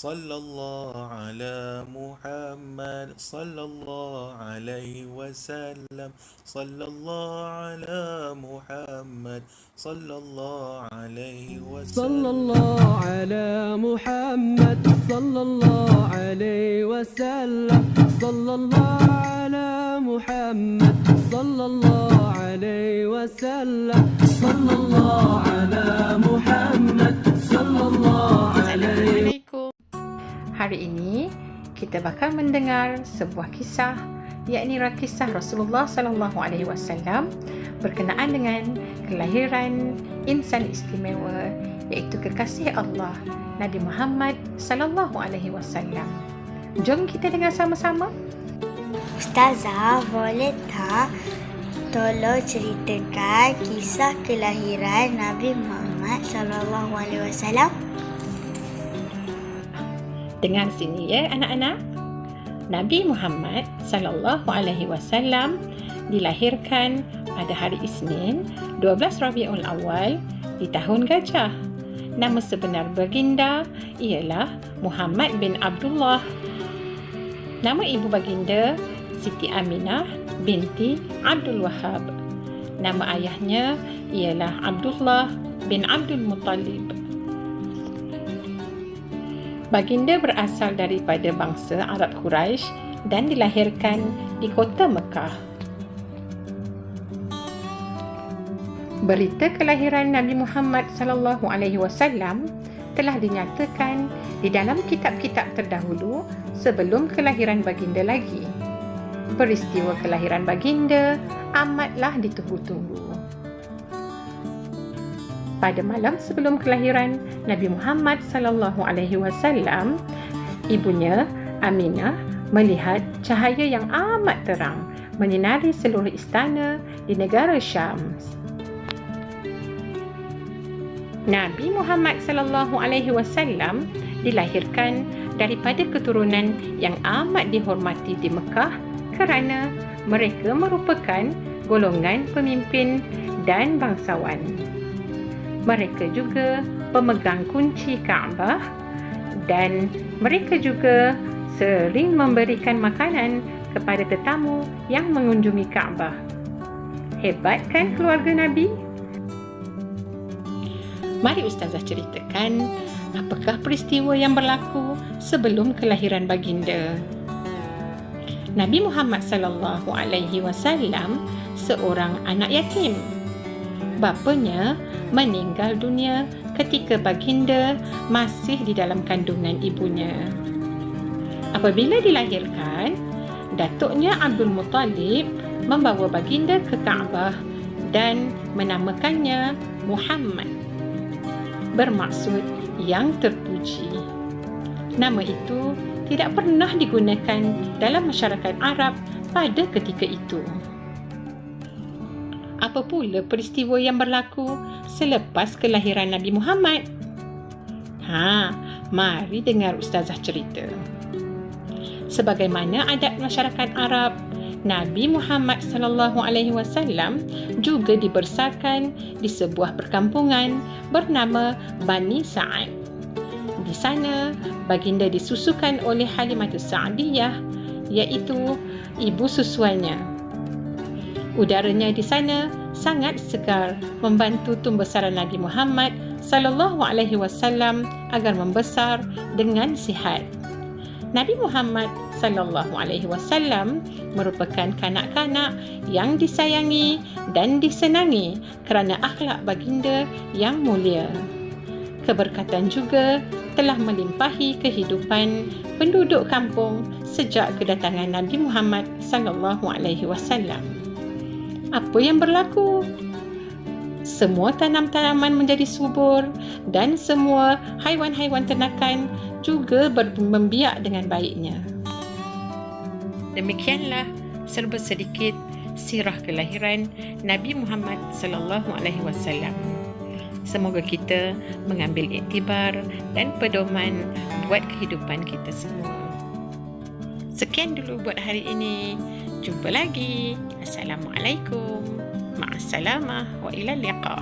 صلى الله على محمد صلى الله عليه وسلم صلى الله على محمد صلى الله عليه صلى وسلم الله على محمد صلى الله عليه وسلم صلى الله على محمد صلى الله عليه وسلم صلى الله على محمد صلى الله عليه. Assalamualaikum. Hari ini kita bakal mendengar sebuah kisah, yakni kisah Rasulullah sallallahu alaihi wasallam berkenaan dengan kelahiran insan istimewa, iaitu kekasih Allah Nabi Muhammad sallallahu alaihi wasallam. Jom kita dengar sama-sama. Ustazah, boleh tak tolong ceritakan kisah kelahiran Nabi Muhammad sallallahu alaihi wasallam? Dengar sini ya anak-anak. Nabi Muhammad sallallahu alaihi wasallam dilahirkan pada hari Isnin 12 Rabiul Awal di tahun Gajah. Nama sebenar baginda ialah Muhammad bin Abdullah. Nama ibu baginda Siti Aminah binti Abdul Wahab. Nama ayahnya ialah Abdullah bin Abdul Muttalib. Baginda berasal daripada bangsa Arab Quraisy dan dilahirkan di kota Mekah. Berita kelahiran Nabi Muhammad sallallahu alaihi wasallam telah dinyatakan di dalam kitab-kitab terdahulu sebelum kelahiran baginda lagi. Peristiwa kelahiran baginda amatlah ditunggu-tunggu. Pada malam sebelum kelahiran Nabi Muhammad sallallahu alaihi wasallam, ibunya Aminah melihat cahaya yang amat terang menyinari seluruh istana di negara Syam. Nabi Muhammad sallallahu alaihi wasallam dilahirkan daripada keturunan yang amat dihormati di Mekah kerana mereka merupakan golongan pemimpin dan bangsawan. Mereka juga pemegang kunci Kaabah dan mereka juga sering memberikan makanan kepada tetamu yang mengunjungi Kaabah. Hebat kan keluarga Nabi? Mari Ustazah ceritakan apakah peristiwa yang berlaku sebelum kelahiran baginda. Nabi Muhammad sallallahu alaihi wasallam seorang anak yatim. Bapanya meninggal dunia ketika baginda masih di dalam kandungan ibunya. Apabila dilahirkan, datuknya Abdul Muttalib membawa baginda ke Kaabah dan menamakannya Muhammad, bermaksud yang terpuji. Nama itu tidak pernah digunakan dalam masyarakat Arab pada ketika itu. Apa pula peristiwa yang berlaku selepas kelahiran Nabi Muhammad? Mari dengar Ustazah cerita. Sebagaimana adat masyarakat Arab, Nabi Muhammad sallallahu alaihi wasallam juga dibesarkan di sebuah perkampungan bernama Bani Sa'ad. Di sana, baginda disusukan oleh Halimatus Sa'diyah, iaitu ibu susuannya. Udaranya di sana sangat segar, membantu tumbesaran Nabi Muhammad sallallahu alaihi wasallam agar membesar dengan sihat. Nabi Muhammad sallallahu alaihi wasallam merupakan kanak-kanak yang disayangi dan disenangi kerana akhlak baginda yang mulia. Keberkatan juga telah melimpahi kehidupan penduduk kampung sejak kedatangan Nabi Muhammad sallallahu alaihi wasallam. Apa yang berlaku? Semua tanam-tanaman menjadi subur dan semua haiwan-haiwan ternakan juga membiak dengan baiknya. Demikianlah serba sedikit sirah kelahiran Nabi Muhammad sallallahu alaihi wasallam. Semoga kita mengambil iktibar dan pedoman buat kehidupan kita semua. Sekian dulu buat hari ini. Jumpa lagi. Assalamualaikum. Ma'assalamah wa ilal liqa'.